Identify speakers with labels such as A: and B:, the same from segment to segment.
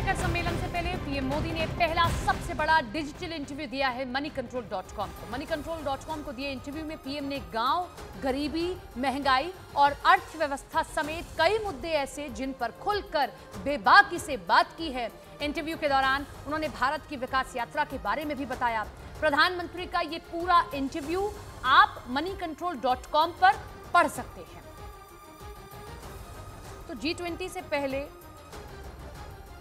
A: शिखर सम्मेलन से पहले पीएम मोदी ने पहला सबसे बड़ा डिजिटल इंटरव्यू दिया है moneycontrol.com को। moneycontrol.com को दिए इंटरव्यू में पीएम ने गांव, गरीबी, महंगाई और अर्थव्यवस्था समेत कई मुद्दे ऐसे जिन पर खुलकर बेबाकी से बात की है। इंटरव्यू के दौरान उन्होंने भारत की विकास यात्रा के बारे में भी बताया। प्रधानमंत्री का ये पूरा इंटरव्यू आप moneycontrol.com पर पढ़ सकते हैं। तो G20 से पहले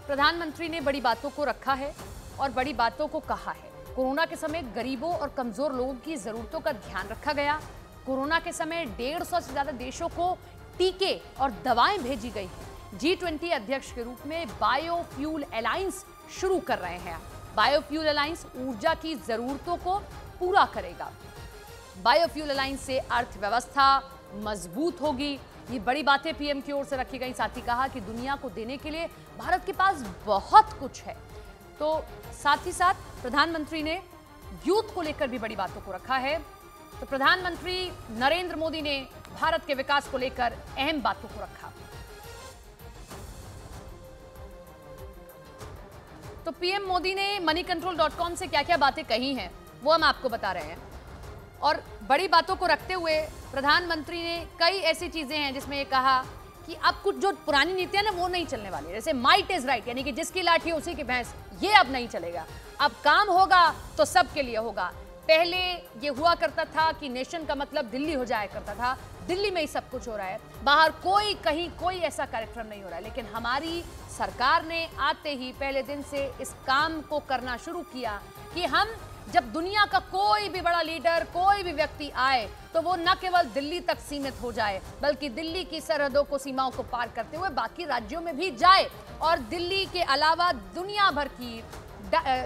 A: प्रधानमंत्री ने बड़ी बातों को रखा है और बड़ी बातों को कहा है। कोरोना के समय गरीबों और कमजोर लोगों की जरूरतों का ध्यान रखा गया। कोरोना के समय 150 से ज्यादा देशों को टीके और दवाएं भेजी गई हैं। G20 अध्यक्ष के रूप में बायोफ्यूल अलायंस शुरू कर रहे हैं। बायोफ्यूल अलायंस ऊर्जा की जरूरतों को पूरा करेगा। बायोफ्यूल अलायंस से अर्थव्यवस्था मजबूत होगी। ये बड़ी बातें पीएम की ओर से रखी गई। साथ ही कहा कि दुनिया को देने के लिए भारत के पास बहुत कुछ है। तो साथ ही साथ प्रधानमंत्री ने यूथ को लेकर भी बड़ी बातों को रखा है। तो प्रधानमंत्री नरेंद्र मोदी ने भारत के विकास को लेकर अहम बातों को रखा। तो पीएम मोदी ने moneycontrol.com से क्या क्या बातें कही हैं वो हम आपको बता रहे हैं। और बड़ी बातों को रखते हुए प्रधानमंत्री ने कई ऐसी चीजें हैं जिसमें ये कहा कि अब कुछ जो पुरानी नीतियां ना वो नहीं चलने वाली। जैसे माइट इज राइट, यानी कि जिसकी लाठी उसी की भैंस, ये अब नहीं चलेगा। अब काम होगा तो सबके लिए होगा। पहले ये हुआ करता था कि नेशन का मतलब दिल्ली हो जाया करता था, दिल्ली में ही सब कुछ हो रहा है, बाहर कोई कहीं कोई ऐसा कार्यक्रम नहीं हो रहा है। लेकिन हमारी सरकार ने आते ही पहले दिन से इस काम को करना शुरू किया कि हम जब दुनिया का कोई भी बड़ा लीडर, कोई भी व्यक्ति आए तो वो न केवल दिल्ली तक सीमित हो जाए बल्कि दिल्ली की सरहदों को, सीमाओं को पार करते हुए बाकी राज्यों में भी जाए और दिल्ली के अलावा दुनिया भर की,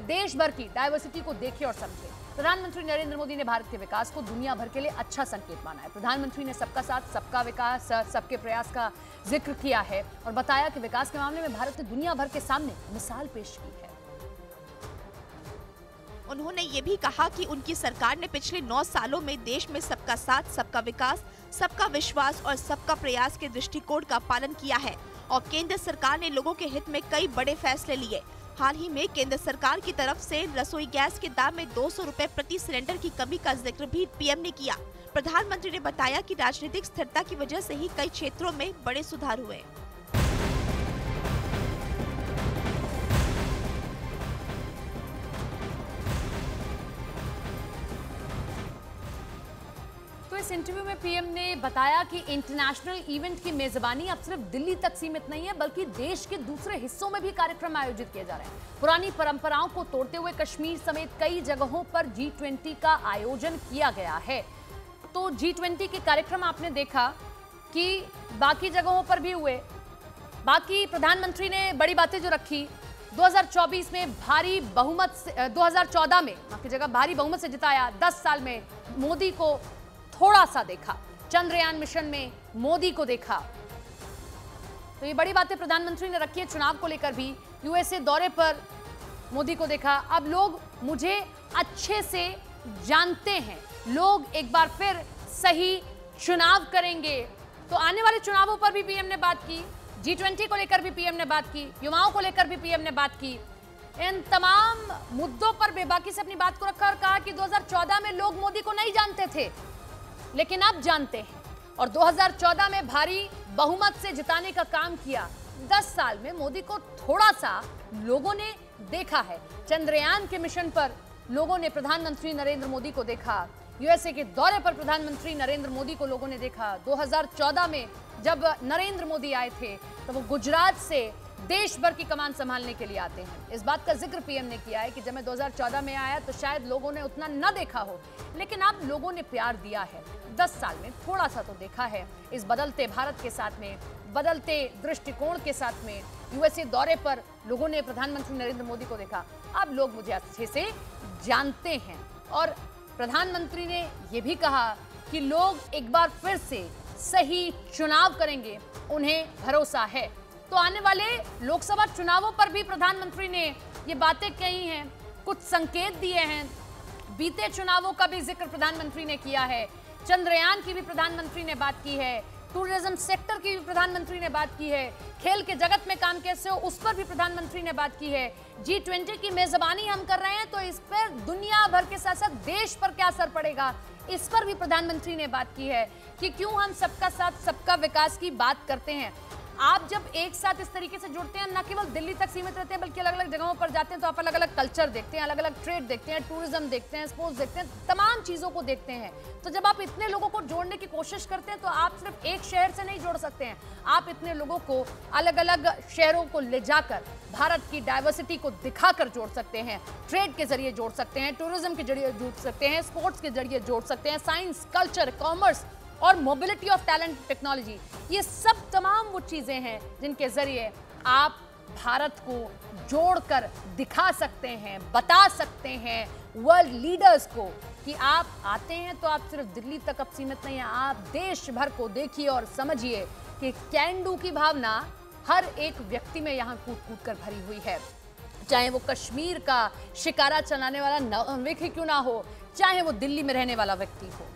A: देश भर की डाइवर्सिटी को देखे और समझे। प्रधानमंत्री नरेंद्र मोदी ने भारत के विकास को दुनिया भर के लिए अच्छा संकेत माना है। प्रधानमंत्री ने सबका साथ, सबका विकास, सबके प्रयास का जिक्र किया है और बताया कि विकास के मामले में भारत ने दुनिया भर के सामने मिसाल पेश की है।
B: उन्होंने ये भी कहा कि उनकी सरकार ने पिछले 9 सालों में देश में सबका साथ, सबका विकास, सबका विश्वास और सबका प्रयास के दृष्टिकोण का पालन किया है और केंद्र सरकार ने लोगों के हित में कई बड़े फैसले लिए। हाल ही में केंद्र सरकार की तरफ से रसोई गैस के दाम में 200 रुपए प्रति सिलेंडर की कमी का जिक्र भी पीएम ने किया। प्रधानमंत्री ने बताया कि राजनीतिक स्थिरता की वजह से ही कई क्षेत्रों में बड़े सुधार हुए।
A: तो इस इंटरव्यू में पीएम ने बताया कि इंटरनेशनल इवेंट की मेजबानी अब सिर्फ दिल्ली तक सीमित नहीं है बल्कि देश के दूसरे हिस्सों में भी कार्यक्रम आयोजित किए जा रहे हैं। पुरानी परंपराओं को तोड़ते हुए कश्मीर समेत कई जगहों पर G20 का आयोजन किया गया है। तो G20 के कार्यक्रम आपने देखा कि बाकी जगहों पर भी हुए। बाकी प्रधानमंत्री ने बड़ी बातें जो रखी, 2024 में भारी बहुमत से, 2014 में की जगह भारी बहुमत से जिताया। 10 साल में मोदी को थोड़ा सा देखा, चंद्रयान मिशन में मोदी को देखा। तो ये बड़ी बातें प्रधानमंत्री ने रखी है। चुनाव को लेकर भी यूएसए दौरे पर मोदी को देखा। अब लोग मुझे अच्छे से जानते हैं, लोग एक बार फिर सही चुनाव करेंगे। तो आने वाले चुनावों पर भी पीएम ने बात की, G20 को लेकर भी पीएम ने बात की, युवाओं को लेकर भी पीएम ने बात की। इन तमाम मुद्दों पर बेबाकी से अपनी बात को रखा और कहा कि 2014 में लोग मोदी को नहीं जानते थे लेकिन अब जानते हैं और 2014 में भारी बहुमत से जिताने का काम किया। 10 साल में मोदी को थोड़ा सा लोगों ने देखा है। चंद्रयान के मिशन पर लोगों ने प्रधानमंत्री नरेंद्र मोदी को देखा। यूएसए के दौरे पर प्रधानमंत्री नरेंद्र मोदी को लोगों ने देखा। 2014 में जब नरेंद्र मोदी आए थे तो वो गुजरात से देश भर की कमान संभालने के लिए आते हैं। इस बात का जिक्र पीएम ने किया है कि जब मैं 2014 में आया तो शायद लोगों ने उतना न देखा हो, लेकिन अब लोगों ने प्यार दिया है। 10 साल में थोड़ा सा तो देखा है। इस बदलते भारत के साथ में, बदलते दृष्टिकोण के साथ में यूएसए दौरे पर लोगों ने प्रधानमंत्री नरेंद्र मोदी को देखा। अब लोग मुझे अच्छे से जानते हैं और प्रधानमंत्री ने यह भी कहा कि लोग एक बार फिर से सही चुनाव करेंगे, उन्हें भरोसा है। तो आने वाले लोकसभा चुनावों पर भी प्रधानमंत्री ने ये बातें कही हैं, कुछ संकेत दिए हैं। बीते चुनावों का भी जिक्र प्रधानमंत्री ने किया है। चंद्रयान की भी प्रधानमंत्री ने बात की है। टूरिज्म सेक्टर की भी प्रधानमंत्री ने बात की है, खेल के जगत में काम कैसे हो उस पर भी प्रधानमंत्री ने बात की है। G20 की मेजबानी हम कर रहे हैं तो इस पर दुनिया भर के साथ साथ देश पर क्या असर पड़ेगा, इस पर भी प्रधानमंत्री ने बात की है कि क्यों हम सबका साथ सबका विकास की बात करते हैं। आप जब एक साथ इस तरीके से जुड़ते हैं, न केवल दिल्ली तक सीमित रहते हैं बल्कि अलग अलग जगहों पर जाते हैं तो आप अलग अलग कल्चर देखते हैं, अलग अलग ट्रेड देखते हैं, टूरिज्म देखते हैं, स्पोर्ट्स देखते हैं, तमाम चीज़ों को देखते हैं। तो जब आप इतने लोगों को जोड़ने की कोशिश करते हैं तो आप सिर्फ एक शहर से नहीं जोड़ सकते हैं, आप इतने लोगों को अलग अलग शहरों को ले जाकर भारत की डाइवर्सिटी को दिखाकर जोड़ सकते हैं, ट्रेड के जरिए जोड़ सकते हैं, टूरिज्म के जरिए जोड़ सकते हैं, स्पोर्ट्स के जरिए जोड़ सकते हैं, साइंस, कल्चर, कॉमर्स और मोबिलिटी ऑफ टैलेंट टेक्नोलॉजी। ये सब तमाम वो चीजें हैं जिनके जरिए आप भारत को जोड़कर दिखा सकते हैं, बता सकते हैं वर्ल्ड लीडर्स को कि आप आते हैं तो आप सिर्फ दिल्ली तक अब सीमित नहीं है, आप देश भर को देखिए और समझिए कि कैन डू की भावना हर एक व्यक्ति में यहाँ कूट कूट कर भरी हुई है। चाहे वो कश्मीर का शिकारा चलाने वाला नाविक ही क्यों ना हो, चाहे वो दिल्ली में रहने वाला व्यक्ति हो।